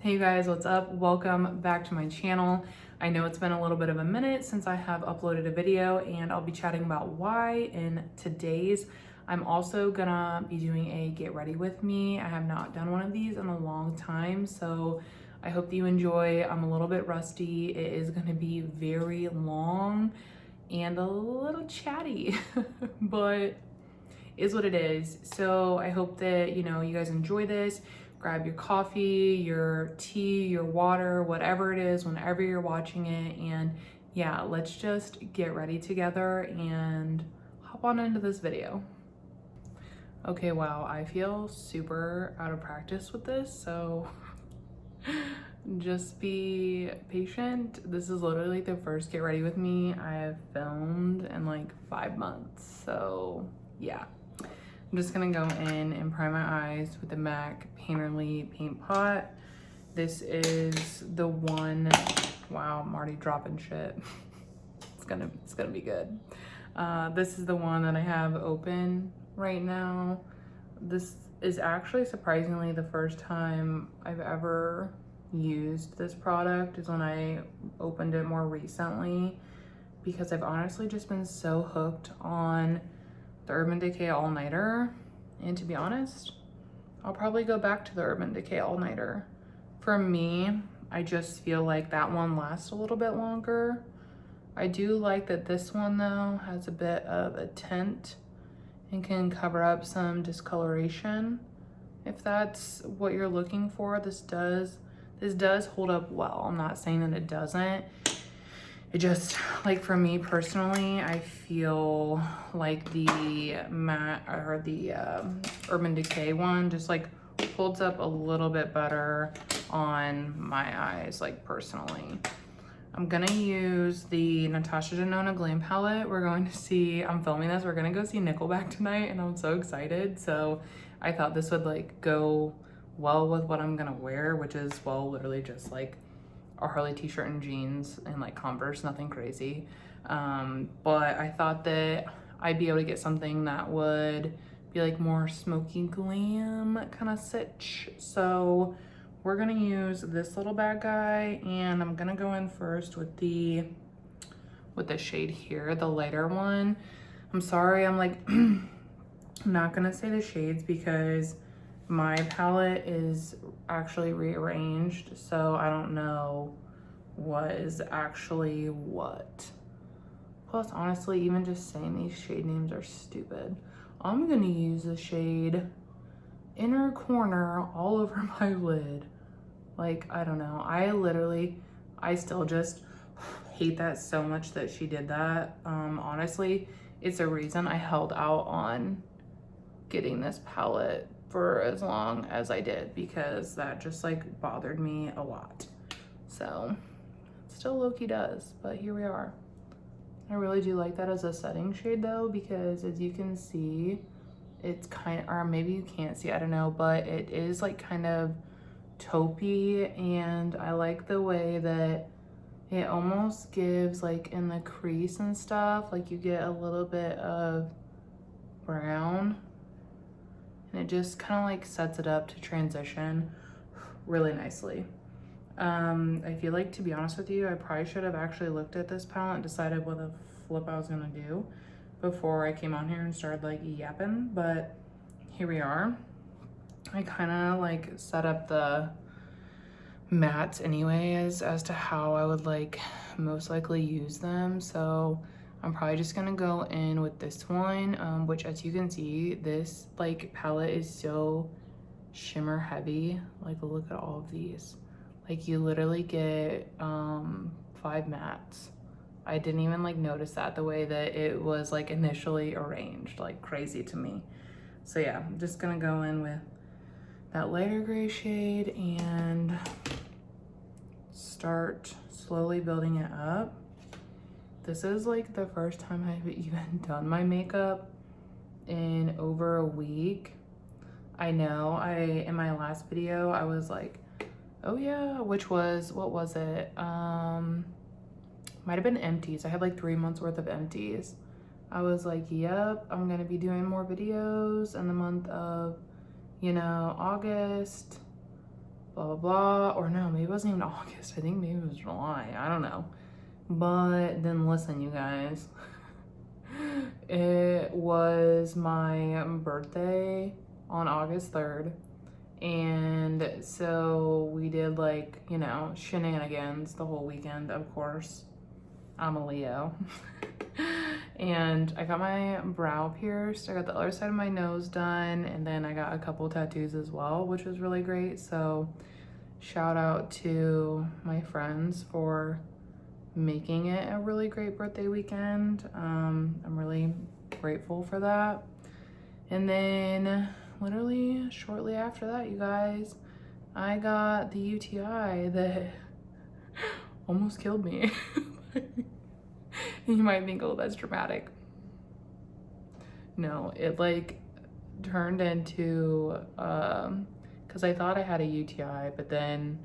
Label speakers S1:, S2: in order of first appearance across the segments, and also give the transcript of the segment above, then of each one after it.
S1: Hey you guys, what's up? Welcome back to my channel. I know it's been a little bit of a minute since I have uploaded a video, and I'll be chatting about why in today's. I'm also gonna be doing a get ready with me. I have not done one of these in a long time, so I hope that you enjoy. I'm a little bit rusty. It is gonna be very long and a little chatty, but is what it is. So I hope that, you guys enjoy this. Grab your coffee, your tea, your water, whatever it is, whenever you're watching it. And yeah, let's just get ready together and hop on into this video. Okay, wow, I feel super out of practice with this, so just be patient. This is literally the first get ready with me I have filmed in like 5 months, so yeah. I'm just gonna go in and prime my eyes with the MAC Painterly Paint Pot. This is the one, wow, I'm already dropping shit. It's gonna be good. This is the one that I have open right now. This is actually surprisingly the first time I've ever used this product is when I opened it more recently, because I've honestly just been so hooked on the Urban Decay All Nighter, and to be honest, I'll probably go back to the Urban Decay All Nighter. For me, I just feel like that one lasts a little bit longer. I do like that this one though has a bit of a tint and can cover up some discoloration. If that's what you're looking for, this does hold up well. I'm not saying that it doesn't. It just, like for me personally, I feel like the matte or the Urban Decay one just like holds up a little bit better on my eyes, like personally. I'm gonna use the Natasha Denona Glam palette. We're going to see, I'm filming this, we're gonna go see Nickelback tonight, and I'm so excited. So I thought this would like go well with what I'm gonna wear, which is, well, literally just like a Harley t-shirt and jeans and like Converse, nothing crazy. But I thought that I'd be able to get something that would be like more smoky glam kind of sitch. So we're gonna use this little bad guy, and I'm gonna go in first with the shade here, the lighter one. I'm sorry, I'm like I'm not gonna say the shades because my palette is actually rearranged, so I don't know what is actually what. Plus, honestly, even just saying these shade names are stupid. I'm gonna use the shade Inner Corner all over my lid. Like, I don't know. I still just hate that so much that she did that. Honestly, it's a reason I held out on getting this palette for as long as I did, because that just like bothered me a lot. So it still low-key does, but here we are. I really do like that as a setting shade though, because as you can see, it's kind of, or maybe you can't see, I don't know, but it is like kind of taupey, and I like the way that it almost gives like in the crease and stuff, like you get a little bit of brown, and it just kind of like sets it up to transition really nicely. I feel like, to be honest with you, I probably should have actually looked at this palette and decided what the flip I was gonna do before I came on here and started like yapping, but here we are. I kind of like set up the mattes anyway as to how I would like most likely use them, so I'm probably just gonna go in with this one, which, as you can see, this like palette is so shimmer heavy. Like, look at all of these. Like, you literally get 5 mattes. I didn't even like notice that the way that it was like initially arranged, like crazy to me. So yeah, I'm just gonna go in with that lighter gray shade and start slowly building it up. This is like the first time I've even done my makeup in over a week. I know in my last video, I was like, oh yeah, which was, what was it? Might've been empties. I had like 3 months worth of empties. I was like, yep, I'm gonna be doing more videos in the month of, August. blah, blah, blah. Or no, maybe it wasn't even August. I think maybe it was July. I don't know. But then listen, you guys. It was my birthday on August 3rd. And so we did like, you know, shenanigans the whole weekend, of course. I'm a Leo. And I got my brow pierced. I got the other side of my nose done. And then I got a couple tattoos as well, which was really great. So shout out to my friends for making it a really great birthday weekend. I'm really grateful for that. And then literally shortly after that, you guys, I got the UTI that almost killed me. You might think, oh, that's dramatic. No, it like turned into, because I thought I had a UTI, but then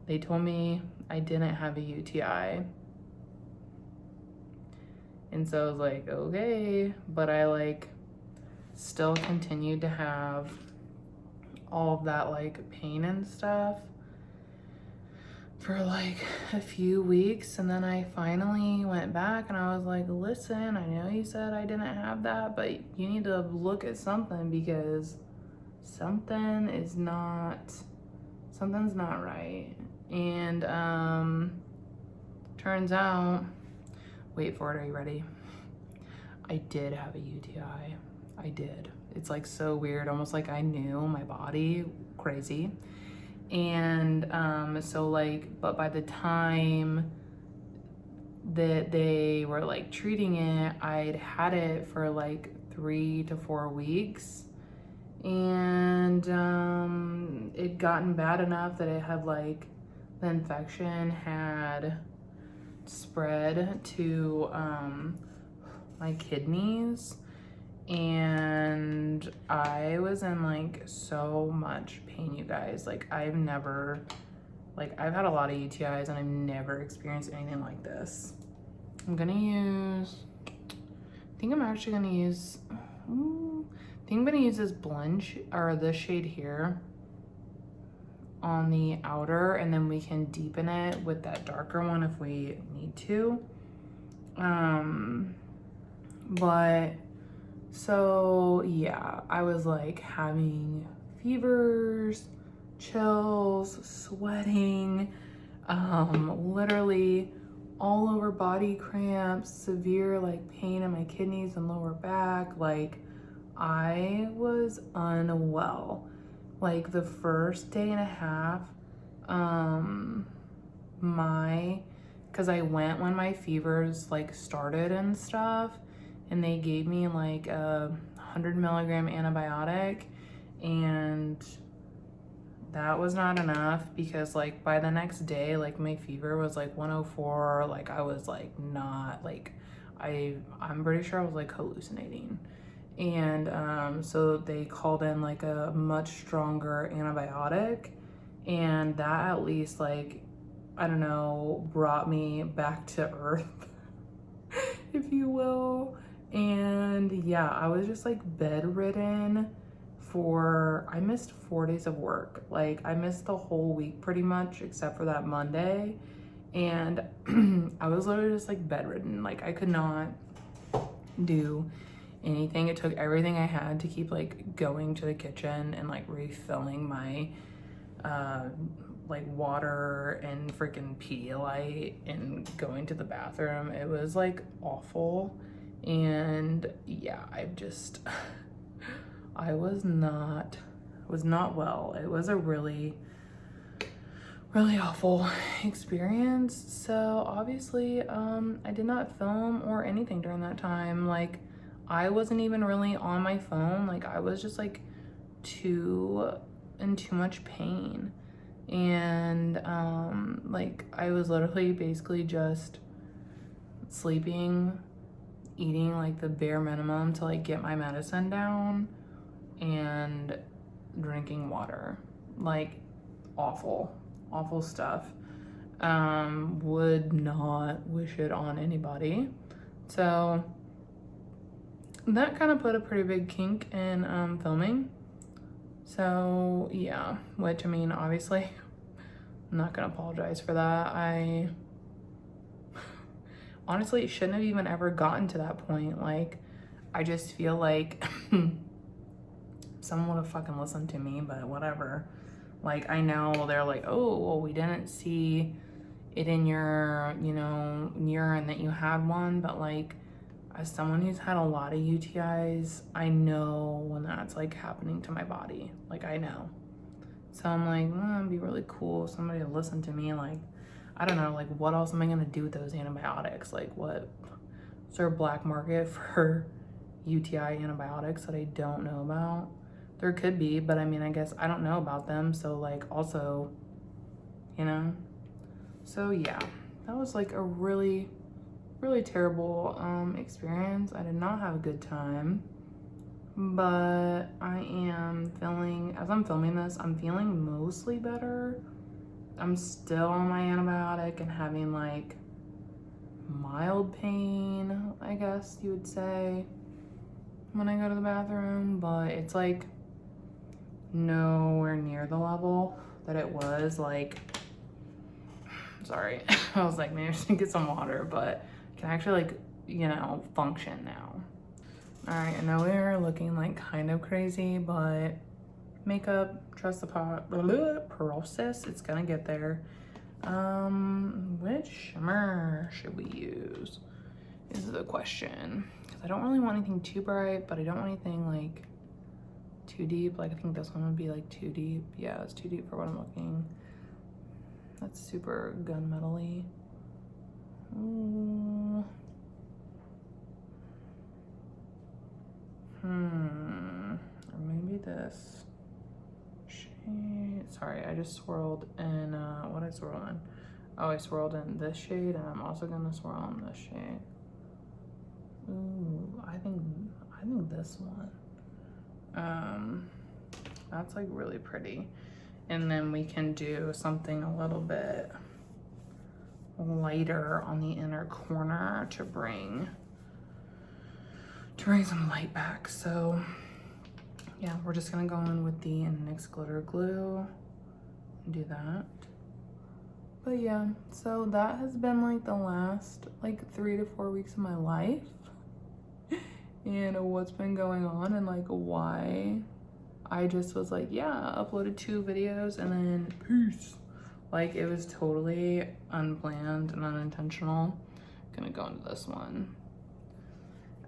S1: they told me I didn't have a UTI. And so I was like, okay, but I like still continued to have all of that like pain and stuff for like a few weeks. And then I finally went back and I was like, listen, I know you said I didn't have that, but you need to look at something because something's not right. And turns out, wait for it, are you ready? I did have a UTI. I did. It's like so weird, almost like I knew my body, crazy. And so like, but by the time that they were like treating it, I'd had it for like 3 to 4 weeks. And it'd gotten bad enough that it had like, the infection had spread to my kidneys. And I was in like so much pain, you guys. Like I've had a lot of UTIs and I've never experienced anything like this. I think I'm actually gonna use, I'm gonna use this blend, or this shade here on the outer, and then we can deepen it with that darker one if we need to. But so yeah, I was like having fevers, chills, sweating, literally all over body cramps, severe like pain in my kidneys and lower back. Like I was unwell. Like the first day and a half, cause I went when my fevers like started and stuff, and they gave me like a 100 milligram antibiotic, and that was not enough because like by the next day, like my fever was like 104. Like I was like not like, I'm pretty sure I was like hallucinating. And so they called in like a much stronger antibiotic, and that at least like, I don't know, brought me back to earth, if you will. And yeah, I was just like bedridden I missed 4 days of work. Like I missed the whole week pretty much, except for that Monday. And I was literally just like bedridden. Like I could not do anything. It took everything I had to keep like going to the kitchen and like refilling my like water and freaking Pedialyte and going to the bathroom. It was like awful. And yeah, I was not well. It was a really awful experience. So obviously I did not film or anything during that time. Like I wasn't even really on my phone. Like I was just like in too much pain. And like I was literally basically just sleeping, eating like the bare minimum to like get my medicine down, and drinking water. Like awful stuff. Would not wish it on anybody. So that kind of put a pretty big kink in filming. So yeah, which I mean, obviously I'm not gonna apologize for that. I honestly shouldn't have even ever gotten to that point. Like, I just feel like someone would have fucking listened to me, but whatever. Like, I know they're like, oh, well, we didn't see it in your, you know, urine that you had one, but like, as someone who's had a lot of UTIs, I know when that's like happening to my body. Like, I know. So I'm like, it'd be really cool if somebody to listen to me. Like, I don't know, like, what else am I gonna do with those antibiotics? Like, what? Is there a black market for UTI antibiotics that I don't know about? There could be, but I mean, I guess I don't know about them. So like, also, you know? So yeah, that was like a really, really terrible experience. I did not have a good time, but I am feeling, as I'm filming this, I'm feeling mostly better. I'm still on my antibiotic and having like mild pain, I guess you would say, when I go to the bathroom, but it's like nowhere near the level that it was. Like, sorry, I was like, maybe I should get some water, but I can actually like, you know, function now. All right, I know we're looking like kind of crazy, but makeup, trust the process, it's gonna get there. Which shimmer should we use is the question, because I don't really want anything too bright, but I don't want anything like too deep. Like, I think this one would be like too deep. Yeah, it's too deep for what I'm looking. That's super gunmetal-y. Ooh. Or maybe this shade. Sorry, I just swirled in, what I swirled in? Oh, I swirled in this shade, and I'm also gonna swirl in this shade. Ooh, I think this one. That's like really pretty. And then we can do something a little bit lighter on the inner corner to bring some light back. So yeah, we're just gonna go in with the NYX glitter glue and do that. But yeah, so that has been like the last like 3 to 4 weeks of my life and what's been going on and like why I just was like, yeah, uploaded 2 videos and then peace. Like, it was totally unplanned and unintentional. Gonna go into this one.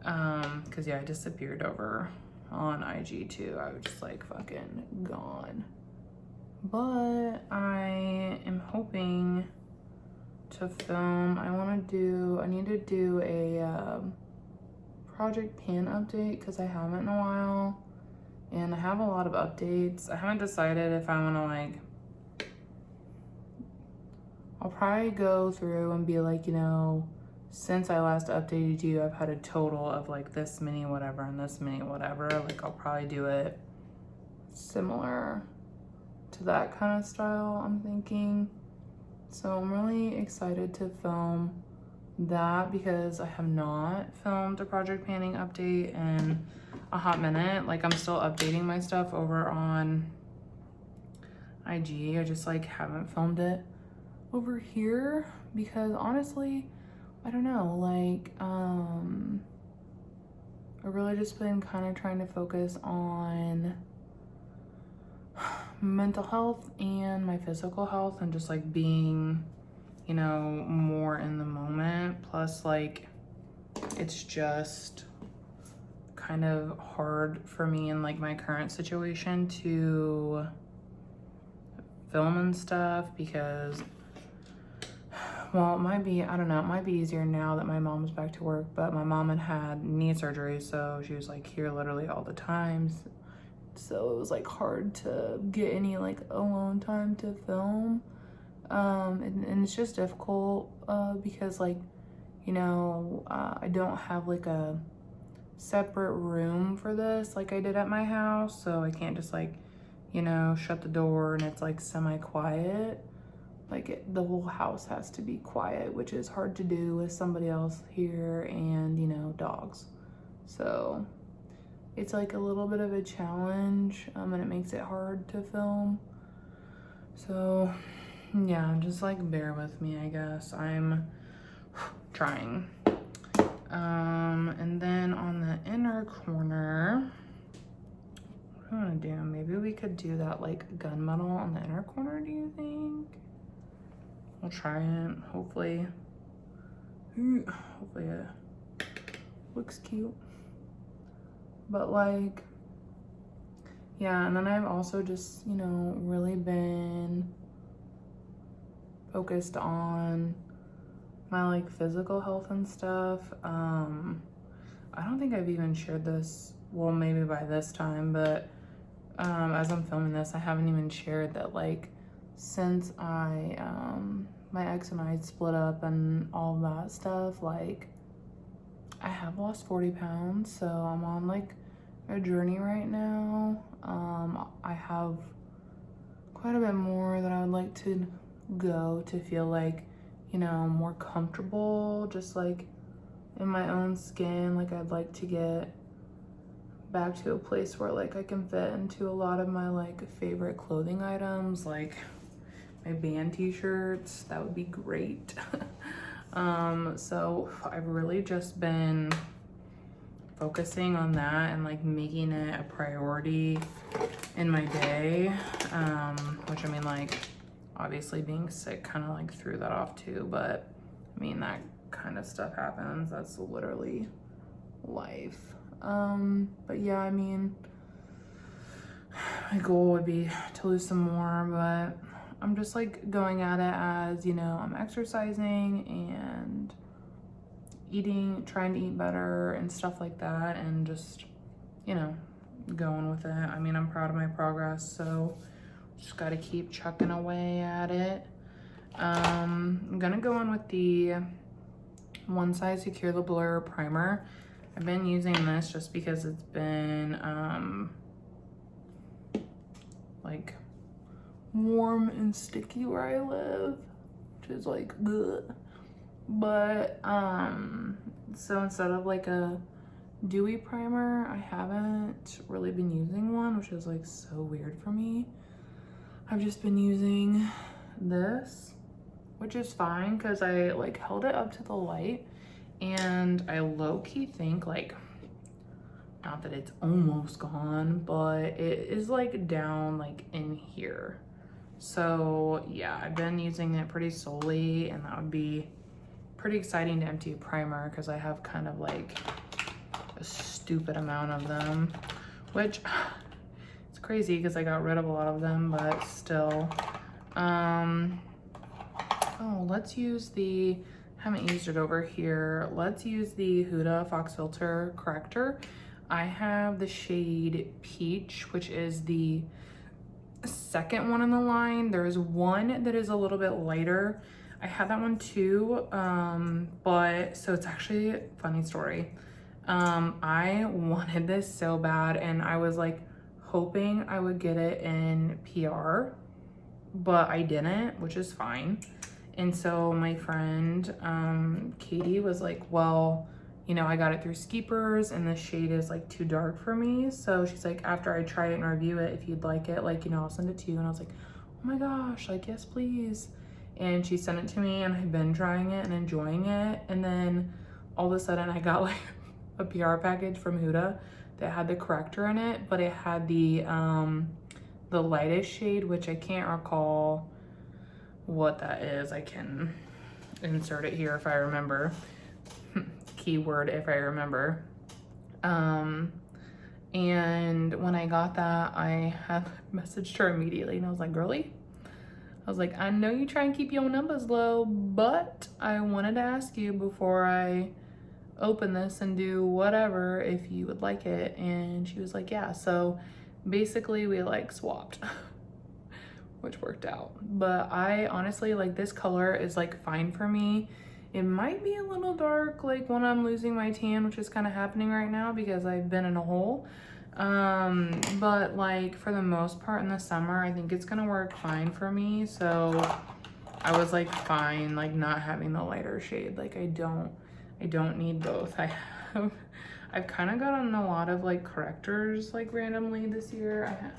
S1: Cause yeah, I disappeared over on IG too. I was just like fucking gone. But I am hoping to film. I need to do a Project Pan update because I haven't in a while. And I have a lot of updates. I haven't decided if I wanna like, I'll probably go through and be like, you know, since I last updated you, I've had a total of like this many whatever and this many whatever. Like, I'll probably do it similar to that kind of style, I'm thinking. So I'm really excited to film that because I have not filmed a Project Panning update in a hot minute. Like, I'm still updating my stuff over on IG. I just like haven't filmed it over here because honestly, I don't know, like, I've really just been kind of trying to focus on mental health and my physical health and just like being, you know, more in the moment. Plus, like, it's just kind of hard for me in like my current situation to film and stuff because, well, it might be, I don't know, it might be easier now that my mom's back to work, but my mom had knee surgery, so she was like here literally all the time. So it was like hard to get any like alone time to film. And it's just difficult because, like, you know, I don't have like a separate room for this like I did at my house, so I can't just like, you know, shut the door and it's like semi-quiet. Like, the whole house has to be quiet, which is hard to do with somebody else here and, you know, dogs. So it's like a little bit of a challenge, and it makes it hard to film. So yeah, just like bear with me, I guess. I'm trying. And then on the inner corner, what do I want to do? Maybe we could do that like gunmetal on the inner corner, do you think? We'll try it, hopefully. Hopefully it looks cute. But like, yeah, and then I've also just, you know, really been focused on my like physical health and stuff. I don't think I've even shared this, well, maybe by this time, but as I'm filming this, I haven't even shared that like since I my ex and I split up and all of that stuff, like I have lost 40 pounds, so I'm on like a journey right now. I have quite a bit more that I would like to go to feel like, you know, more comfortable just like in my own skin. Like I'd like to get back to a place where like I can fit into a lot of my like favorite clothing items, like my band t-shirts. That would be great. So I've really just been focusing on that and like making it a priority in my day, which I mean, like obviously being sick kind of like threw that off too, but I mean that kind of stuff happens. That's literally life. But yeah, I mean, my goal would be to lose some more, but I'm just like going at it as, you know, I'm exercising and eating, trying to eat better and stuff like that, and just, you know, going with it. I mean, I'm proud of my progress, so just got to keep chucking away at it. I'm gonna go in with the One Size Secure the Blur primer. I've been using this just because it's been like warm and sticky where I live, which is like good. But so instead of like a dewy primer, I haven't really been using one, which is like so weird for me. I've just been using this, which is fine because I like held it up to the light, and I low-key think like, not that it's almost gone, but it is like down like in here. So yeah, I've been using it pretty solely, and that would be pretty exciting to empty a primer because I have kind of like a stupid amount of them, which it's crazy because I got rid of a lot of them, but still. Oh, let's use the, haven't used it over here. Let's use the Huda Fox Filter Corrector. I have the shade Peach, which is the second one in the line. There is one that is a little bit lighter. I had that one too, but so it's actually a funny story. I wanted this so bad, and I was like hoping I would get it in PR, but I didn't, which is fine. And so my friend Katie was like, well, you know, I got it through Skeepers and the shade is like too dark for me. So she's like, after I try it and review it, if you'd like it, like, you know, I'll send it to you. And I was like, oh my gosh, like, yes, please. And she sent it to me, and I've been trying it and enjoying it. And then all of a sudden I got like a PR package from Huda that had the corrector in it, but it had the lightest shade, which I can't recall what that is. I can insert it here if I remember. Keyword if I remember. And when I got that, I had messaged her immediately, and I was like, girly, I was like, I know you try and keep your numbers low, but I wanted to ask you before I open this and do whatever if you would like it. And she was like, yeah. So basically we like swapped, which worked out. But I honestly, like, this color is like fine for me. It might be a little dark like when I'm losing my tan, which is kind of happening right now because I've been in a hole. But like for the most part in the summer, I think it's gonna work fine for me. So I was like fine like not having the lighter shade. Like I don't need both. I've kind of gotten a lot of like correctors like randomly this year. I have,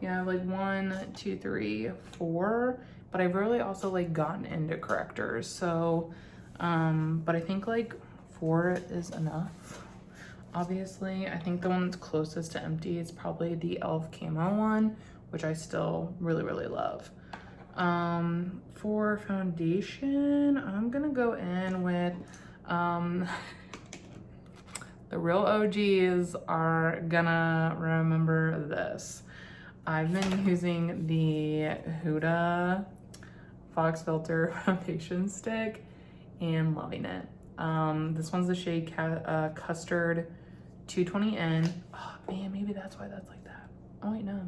S1: yeah, like 1, 2, 3, 4, but I've really also like gotten into correctors. So, but I think like 4 is enough. Obviously, I think the one that's closest to empty is probably the e.l.f. camo one, which I still really, really love. For foundation, I'm gonna go in with, the real OGs are gonna remember this. I've been using the Huda Fox Filter foundation stick and loving it. This one's the shade Custard 220N. Oh man, maybe that's why that's like that. Oh wait, no.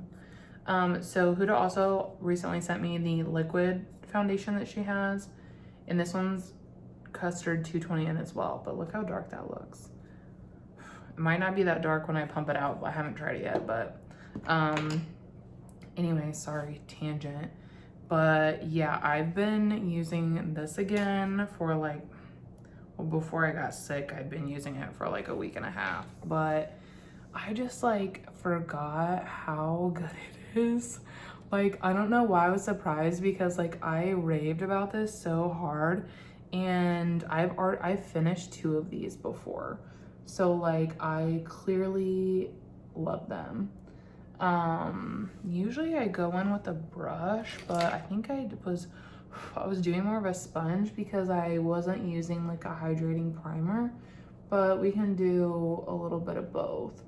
S1: So Huda also recently sent me the liquid foundation that she has, and this one's Custard 220N as well, but look how dark that looks. It might not be that dark when I pump it out, but I haven't tried it yet, but anyway, sorry, tangent. But yeah, I've been using this again for like, well, before I got sick, I'd been using it for like a week and a half, but I just like forgot how good it is. Like, I don't know why I was surprised, because like I raved about this so hard, and I've finished 2 of these before. So like I clearly love them. Usually I go in with a brush, but I think I was doing more of a sponge because I wasn't using like a hydrating primer, but we can do a little bit of both.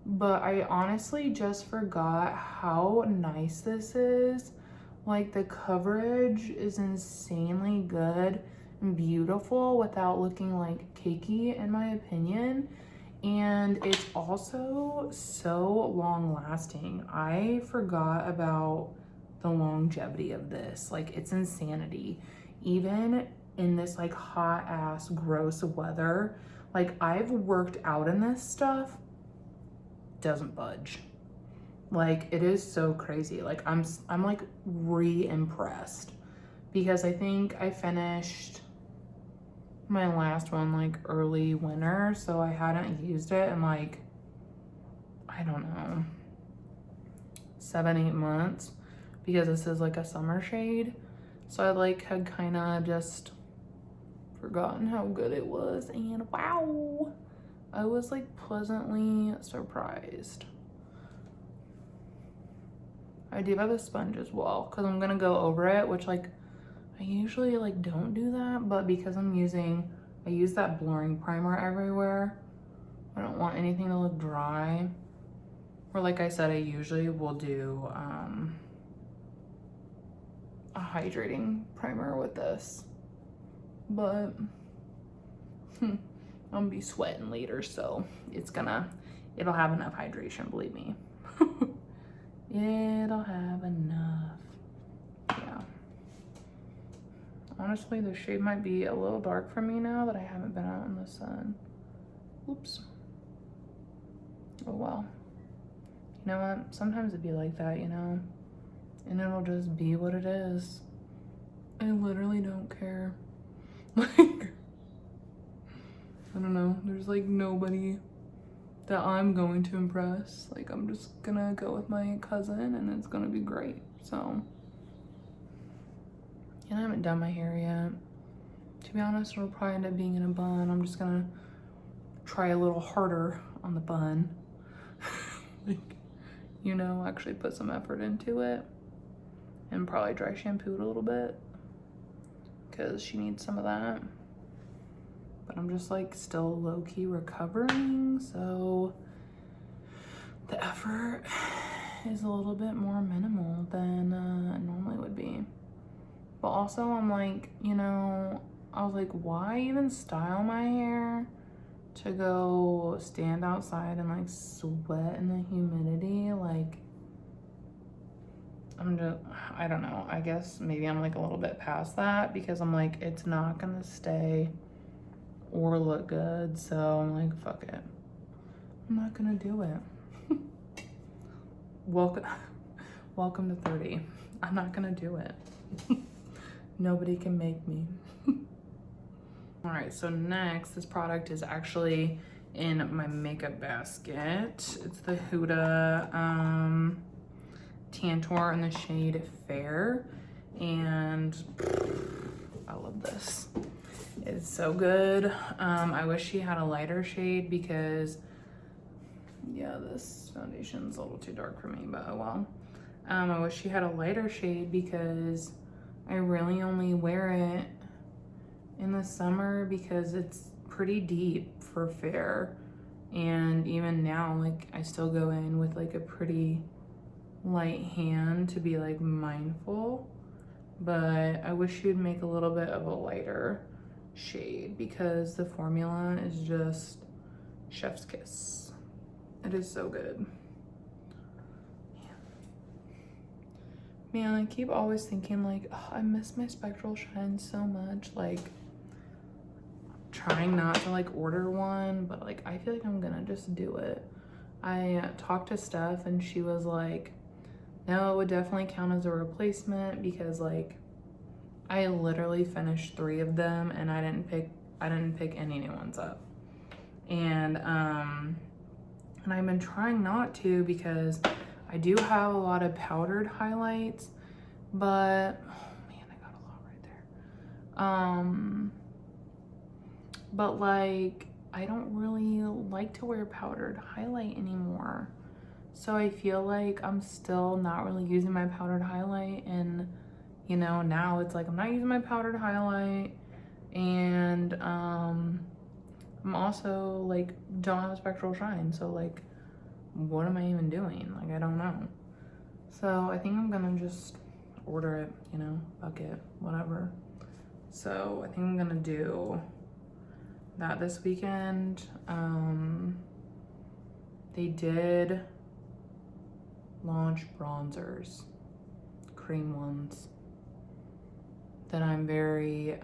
S1: But I honestly just forgot how nice this is. Like, the coverage is insanely good and beautiful without looking like cakey, in my opinion. And it's also so long lasting. I forgot about the longevity of this. Like, it's insanity. Even in this like hot ass gross weather, like I've worked out in this stuff, doesn't budge. Like, it is so crazy. Like I'm like re-impressed, because I think I finished my last one like early winter, so I hadn't used it in like, I don't know, 7, 8 months, because this is like a summer shade. So I like had kind of just forgotten how good it was, and wow, I was like pleasantly surprised. I do have a sponge as well, because I'm gonna go over it, which like I usually like don't do that, but because I use that blurring primer everywhere. I don't want anything to look dry. Or like I said, I usually will do a hydrating primer with this, but I'm gonna be sweating later, so it'll have enough hydration, believe me. It'll have enough. Yeah. Honestly, the shade might be a little dark for me now that I haven't been out in the sun. Oops. Oh well. You know what? Sometimes it'd be like that, you know? And it'll just be what it is. I literally don't care. Like, I don't know. There's like nobody that I'm going to impress. Like, I'm just gonna go with my cousin and it's gonna be great. So, and I haven't done my hair yet. To be honest, it'll probably end up being in a bun. I'm just gonna try a little harder on the bun. Like, you know, actually put some effort into it, and probably dry shampoo it a little bit, because she needs some of that. But I'm just like still low-key recovering, so the effort is a little bit more minimal than it normally would be. But also I'm like, you know, I was like, why even style my hair to go stand outside and like sweat in the humidity? Like, I don't know, I guess maybe I'm like a little bit past that, because I'm like, it's not gonna stay or look good, so I'm like, fuck it, I'm not gonna do it. Welcome to 30. I'm not gonna do it. Nobody can make me. All right, so next, this product is actually in my makeup basket. It's the Huda Tantor in the shade Fair, and I love this. It's so good. I wish she had a lighter shade because, yeah, this foundation's a little too dark for me, but oh well. I wish she had a lighter shade because I really only wear it in the summer because it's pretty deep for Fair. And even now, like, I still go in with like a pretty light hand to be like mindful, but I wish she would make a little bit of a lighter shade because the formula is just chef's kiss. It is so good. Man, I keep always thinking like, oh, I miss my spectral shine so much. Like, trying not to like order one, but like I feel like I'm gonna just do it. I talked to Steph and she was like, no, it would definitely count as a replacement because like I literally finished 3 of them and I didn't pick any new ones up. And I've been trying not to because I do have a lot of powdered highlights, but oh man, I got a lot right there. But like I don't really like to wear powdered highlight anymore. So I feel like I'm still not really using my powdered highlight, and you know, now it's like I'm not using my powdered highlight, and I'm also like don't have spectral shine, so like what am I even doing? Like I don't know. So I think I'm gonna just order it, you know, bucket, whatever. So I think I'm gonna do that this weekend. They did launch bronzers, cream ones, that I'm very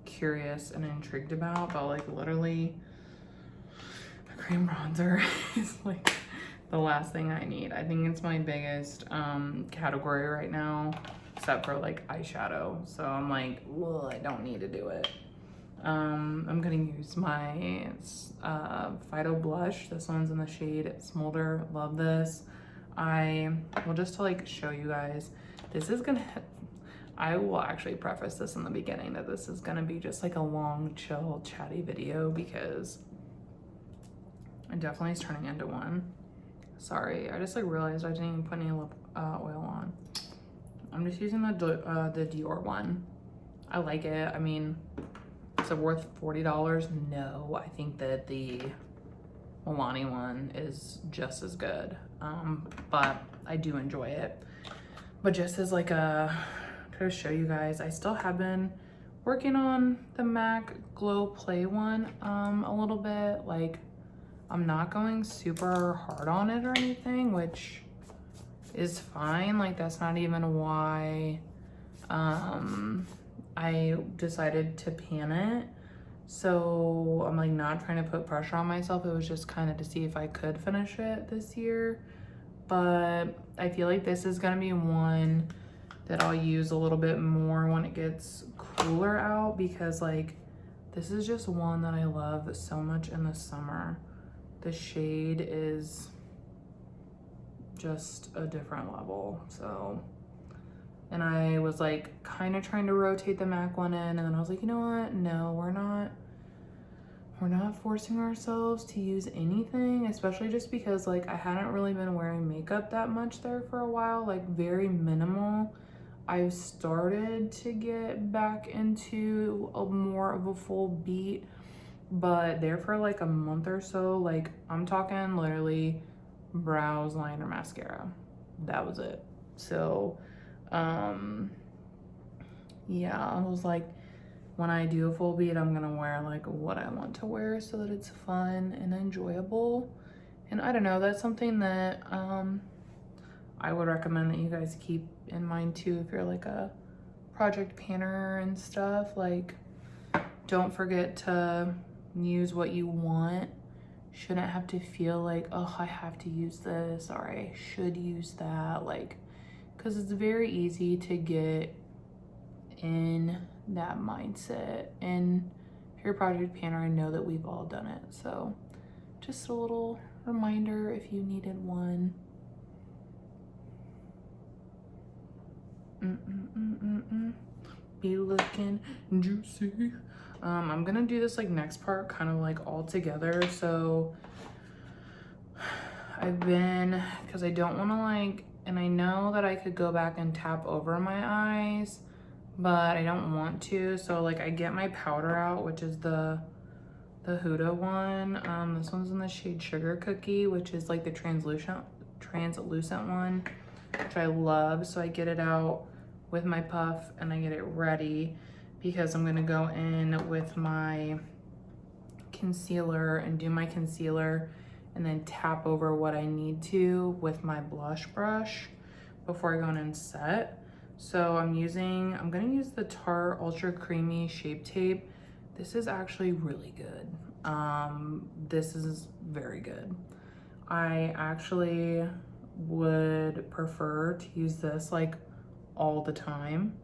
S1: curious and intrigued about, but like literally a cream bronzer is like the last thing I need. I think it's my biggest category right now, except for like eyeshadow. So I'm like, well, I don't need to do it. I'm gonna use my Fido blush. This one's in the shade Smolder. Love this. Well, just to like show you guys, this is gonna, I will actually preface this in the beginning that this is gonna be just like a long, chill, chatty video because it definitely is turning into one. Sorry, I just like realized I didn't even put any lip oil on. I'm just using the Dior one. I like it. I mean, is it worth $40? No, I think that the Milani one is just as good, but I do enjoy it. But just as like to show you guys, I still have been working on the MAC Glow Play one a little bit. Like, I'm not going super hard on it or anything, which is fine. Like, that's not even why I decided to pan it. So I'm like not trying to put pressure on myself. It was just kind of to see if I could finish it this year. But I feel like this is gonna be one that I'll use a little bit more when it gets cooler out, because like this is just one that I love so much in the summer. The shade is just a different level. So, and I was like kind of trying to rotate the MAC one in, and then I was like, you know what? No, we're not forcing ourselves to use anything, especially just because like I hadn't really been wearing makeup that much there for a while, like very minimal. I've started to get back into more of a full beat, but there for like a month or so, like I'm talking literally brows, liner, mascara. That was it. So yeah, I was like, when I do a full beat, I'm gonna wear like what I want to wear so that it's fun and enjoyable. And I don't know, that's something that I would recommend that you guys keep in mind too if you're like a project panner and stuff. Like, don't forget to use what you want. Shouldn't have to feel like, oh, I have to use this or I should use that. Like, because it's very easy to get in that mindset and hair project panner. I know that we've all done it. So just a little reminder if you needed one. Be looking juicy. I'm gonna do this like next part kind of like all together. So I've been, because I don't want to like, and I know that I could go back and tap over my eyes, but I don't want to. So like I get my powder out, which is the Huda one. This one's in the shade Sugar Cookie, which is like the translucent one, which I love. So I get it out with my puff and I get it ready because I'm gonna go in with my concealer and do my concealer and then tap over what I need to with my blush brush before I go in and set. So I'm gonna use the Tarte Ultra Creamy Shape Tape. This is actually really good. This is very good. I actually would prefer to use this like all the time,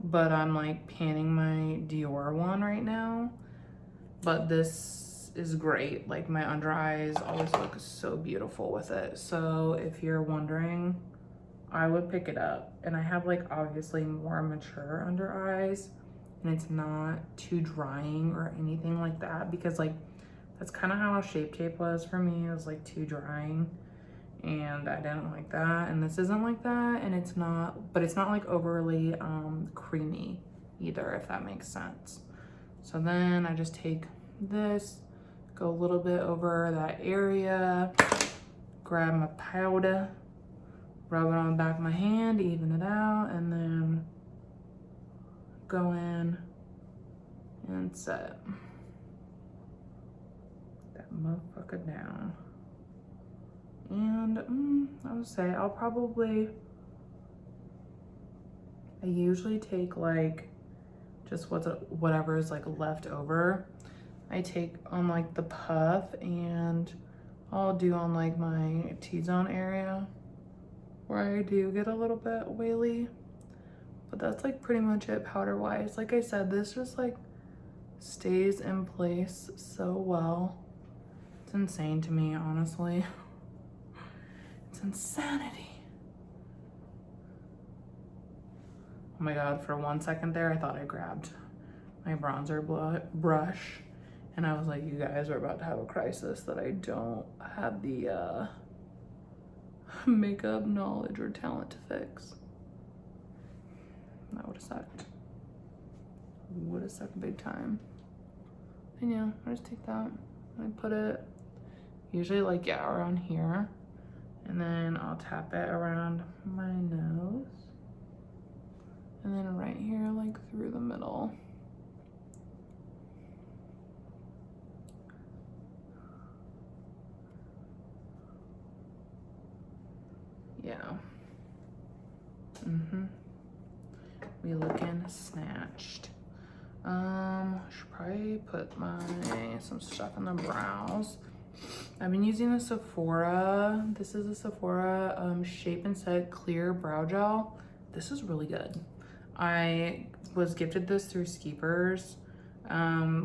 S1: but I'm like panning my Dior one right now. But this is great. Like my under eyes always look so beautiful with it. So if you're wondering, I would pick it up. And I have like obviously more mature under eyes and it's not too drying or anything like that, because like that's kind of how Shape Tape was for me. It was like too drying and I didn't like that. And this isn't like that, and it's not, but it's not like overly creamy either, if that makes sense. So then I just take this, go a little bit over that area, grab my powder, rub it on the back of my hand, even it out, and then go in and set that motherfucker down. And I would say I usually take like just whatever is like left over. I take on like the puff and I'll do on like my T-zone area where I do get a little bit oily. But that's like pretty much it powder wise. Like I said, this just like stays in place so well. It's insane to me, honestly. It's insanity. Oh my God, for 1 second there, I thought I grabbed my bronzer brush and I was like, you guys are about to have a crisis that I don't have the makeup knowledge or talent to fix. That would have sucked. Would have sucked big time. And yeah, I just take that and I put it usually like, yeah, around here. And then I'll tap it around my nose. And then right here, like through the middle. Yeah. We looking snatched. Should probably put some stuff in the brows. I've been using the Sephora. This is a Sephora Shape and Set Clear Brow Gel. This is really good. I was gifted this through Skeepers,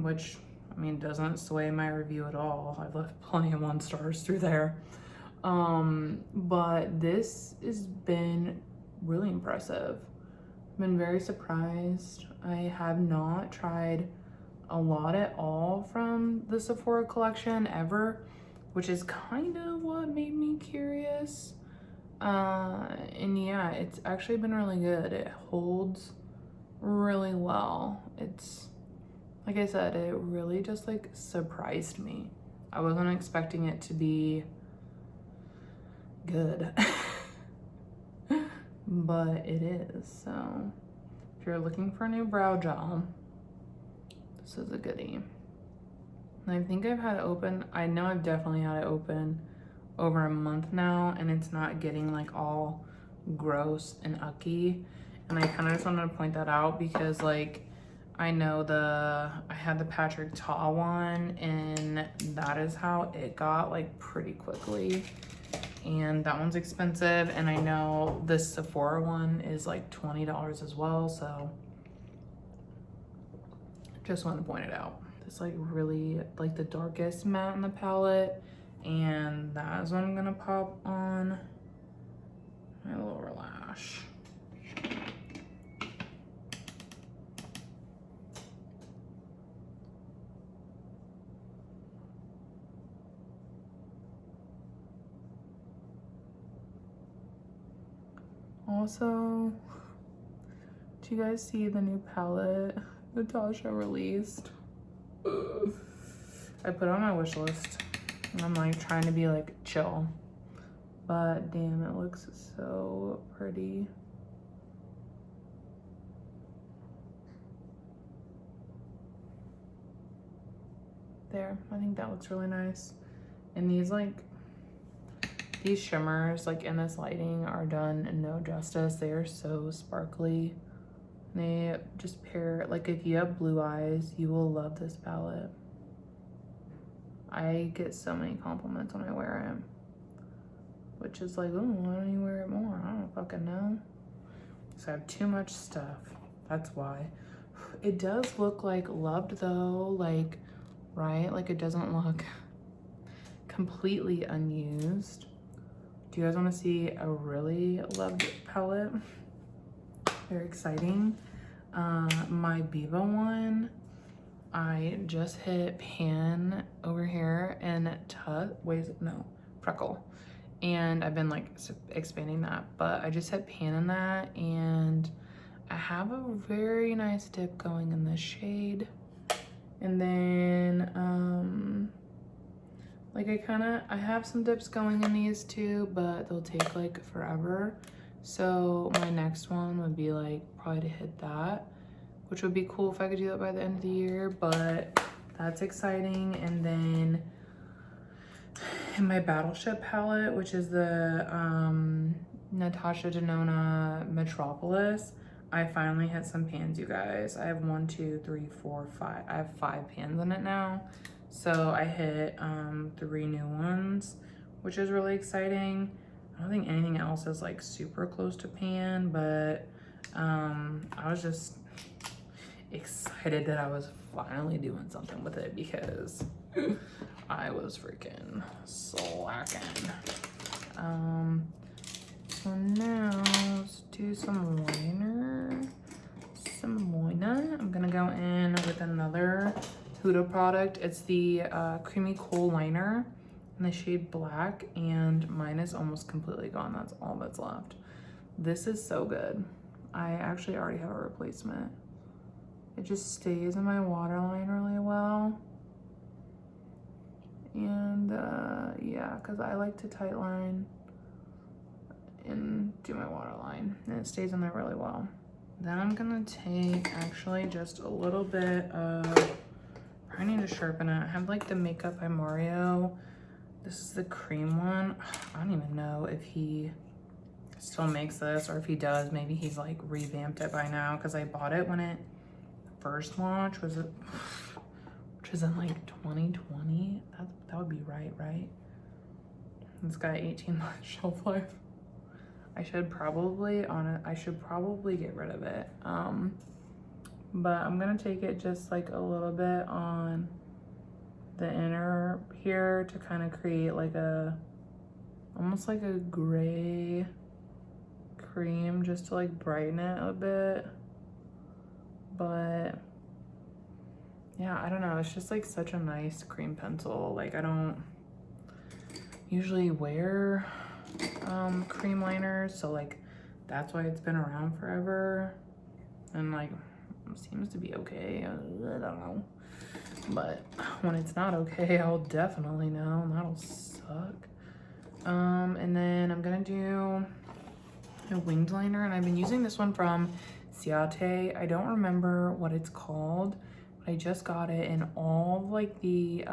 S1: which, I mean, doesn't sway my review at all. I've left plenty of 1 stars through there. But this has been really impressive. I've been very surprised. I have not tried a lot at all from the Sephora collection ever, which is kind of what made me curious. And yeah, it's actually been really good. It holds really well. It's, like I said, it really just like surprised me. I wasn't expecting it to be good, but it is. So if you're looking for a new brow gel, this is a goodie. And I think I've had it open, I know I've definitely had it open over a month now, and it's not getting like all gross and ucky. And I kind of just wanted to point that out because like I know I had the Patrick Ta one, and that is how it got like pretty quickly. And that one's expensive, and I know this Sephora one is like $20 as well, so just wanted to point it out. this like really like the darkest matte in the palette, and that is what I'm gonna pop on my lower lash. Also, do you guys see the new palette Natasha released? I put it on my wish list. I'm like trying to be like chill, but damn, it looks so pretty. There, I think that looks really nice. And these shimmers like in this lighting are done no justice. They are so sparkly. They just pair, like if you have blue eyes, you will love this palette. I get so many compliments when I wear it, which is like, oh, why don't you wear it more? I don't fucking know. So I have too much stuff, that's why. It does look like loved though, like, right? Like it doesn't look completely unused. Do you guys want to see a really loved palette? Very exciting. My Biba one, I just hit pan over here and freckle. And I've been like expanding that, but I just hit pan in that, and I have a very nice dip going in this shade. And then, like I have some dips going in these too, but they'll take like forever. So my next one would be like probably to hit that, which would be cool if I could do that by the end of the year, but that's exciting. And then in my Battleship palette, which is the Natasha Denona Metropolis, I finally hit some pans, you guys. I have 1, 2, 3, 4, 5. I have 5 pans in it now. So I hit 3 new ones, which is really exciting. I don't think anything else is like super close to pan, but I was just excited that I was finally doing something with it because I was freaking slacking. So now let's do some liner. I'm gonna go in with another Huda product. It's the Creamy Coal Liner in the shade Black, and mine is almost completely gone. That's all that's left. This is so good. I actually already have a replacement. It just stays in my waterline really well. And yeah, because I like to tightline and do my waterline, and it stays in there really well. Then I'm gonna take actually just a little bit of, I need to sharpen it. I have like the Makeup by Mario. This is the cream one. I don't even know if he still makes this, or if he does, maybe he's like revamped it by now, because I bought it when it first launched, which is in like 2020. That would be right? It's got 18-month shelf life. I should probably get rid of it. But I'm gonna take it just like a little bit on the inner here to kind of create like almost like a gray cream, just to like brighten it a bit. But yeah, I don't know, it's just like such a nice cream pencil. Like I don't usually wear cream liners, so like that's why it's been around forever, and like it seems to be okay. I don't know, but when it's not okay, I'll definitely know, and that'll suck. And then I'm gonna do a winged liner, and I've been using this one from Chatty. I don't remember what it's called, but I just got it, and all like the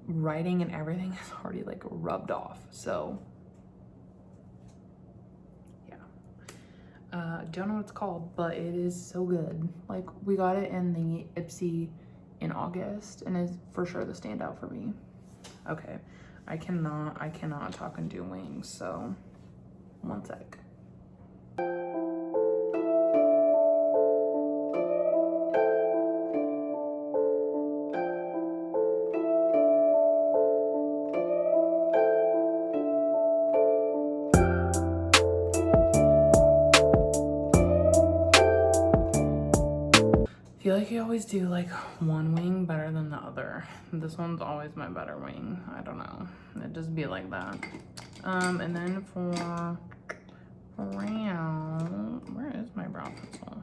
S1: writing and everything is already like rubbed off. So yeah, don't know what it's called, but it is so good. Like we got it in the Ipsy in August, and is for sure the standout for me. Okay, I cannot talk and do wings, so one sec. feel like you always do like one wing better than the other. This one's always my better wing. I don't know. It just be like that. And then for brown, where is my brown pencil?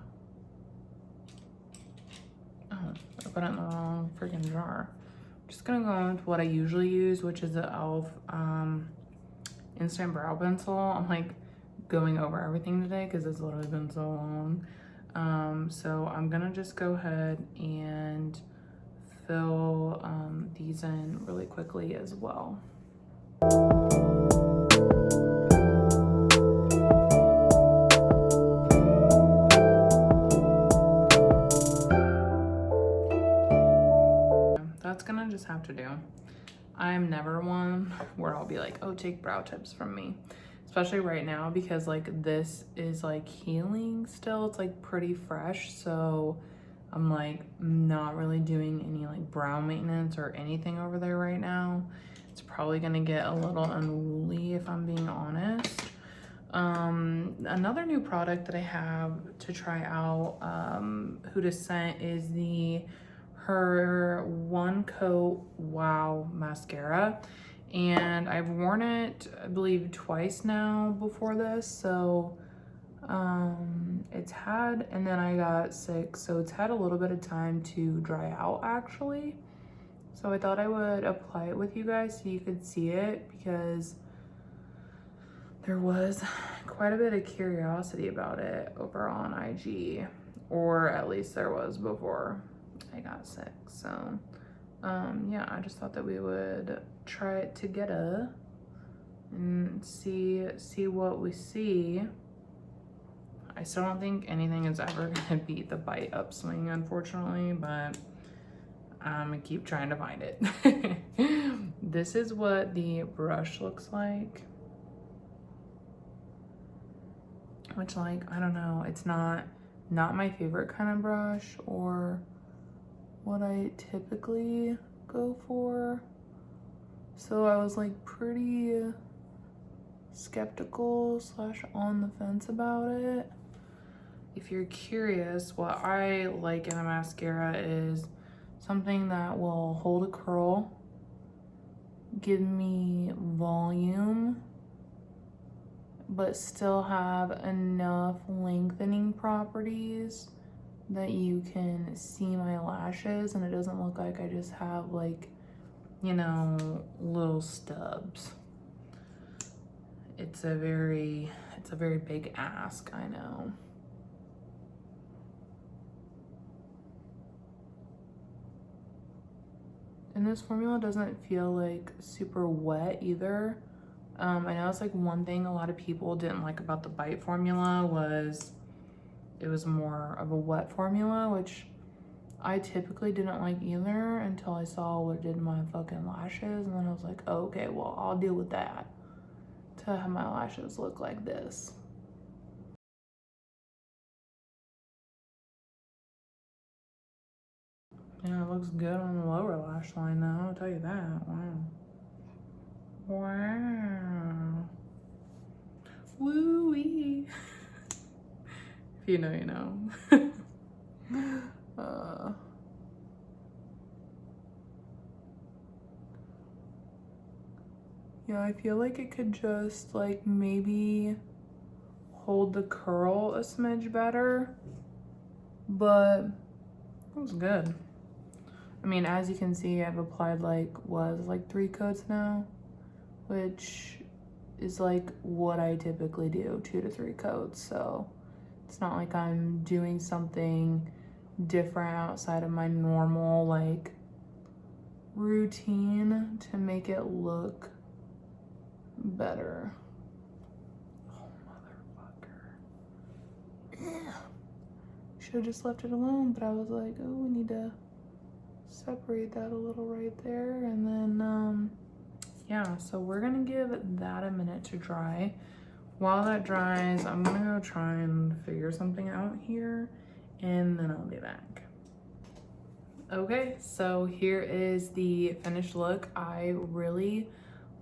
S1: Oh, I put it in the wrong freaking jar. I'm just gonna go with what I usually use, which is the e.l.f. Instant Brow Pencil. I'm like going over everything today because it's literally been so long. So I'm gonna just go ahead and fill these in really quickly as well. That's gonna just have to do. I'm never one where I'll be like, oh, take brow tips from me. Especially right now because like this is like healing still. It's like pretty fresh. So I'm like not really doing any like brow maintenance or anything over there right now. It's probably gonna get a little unruly if I'm being honest. Another new product that I have to try out, Huda sent, is her One Coat Wow mascara. And I've worn it, I believe, twice now before this. So it's had, and then I got sick, so it's had a little bit of time to dry out actually. So I thought I would apply it with you guys so you could see it, because there was quite a bit of curiosity about it over on IG, or at least there was before I got sick. So yeah, I just thought that we would try it together and see what we see. I still don't think anything is ever gonna beat the bite upswing, unfortunately, but I'm gonna keep trying to find it. This is what the brush looks like. Which, like, I don't know, it's not my favorite kind of brush or what I typically go for. So I was like pretty skeptical / on the fence about it. If you're curious, what I like in a mascara is something that will hold a curl, give me volume, but still have enough lengthening properties that you can see my lashes and it doesn't look like I just have like, you know, little stubs. It's a very big ask, I know. And this formula doesn't feel like super wet either. I know it's like one thing a lot of people didn't like about the Bite formula was it was more of a wet formula, which I typically didn't like either until I saw what it did to my fucking lashes. And then I was like, oh, okay, well, I'll deal with that to have my lashes look like this. Yeah, it looks good on the lower lash line though, I'll tell you that. Wow. Wow. Woo-wee. If you know, you know. Yeah, I feel like it could just like maybe hold the curl a smidge better, but it was good. I mean, as you can see, I've applied like 3 coats now, which is like what I typically do, 2 to 3 coats. So it's not like I'm doing something different outside of my normal like routine to make it look better. Oh, motherfucker. Should have just left it alone, but I was like, oh, we need to separate that a little right there. And then yeah, so we're gonna give that a minute to dry. While that dries, I'm gonna go try and figure something out here, and then I'll be back. Okay, so here is the finished look. I really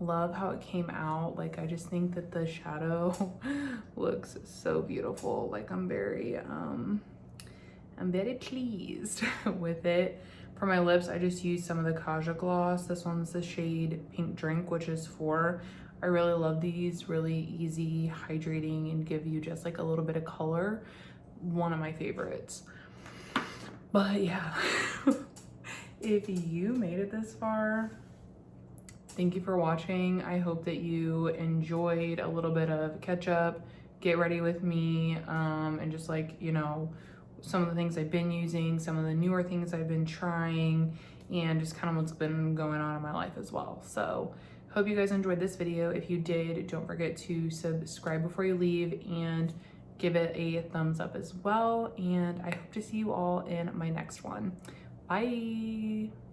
S1: love how it came out. Like, I just think that the shadow looks so beautiful. Like, I'm very I'm very pleased with it. For my lips, I just used some of the Kaja gloss. This one's the shade Pink Drink, which is 4. I really love these, really easy, hydrating, and give you just like a little bit of color. One of my favorites. But yeah, if you made it this far, thank you for watching. I hope that you enjoyed a little bit of catch up, get ready with me, and just like, you know, some of the things I've been using, some of the newer things I've been trying, and just kind of what's been going on in my life as well. So hope you guys enjoyed this video. If you did, don't forget to subscribe before you leave and give it a thumbs up as well. And I hope to see you all in my next one. Bye.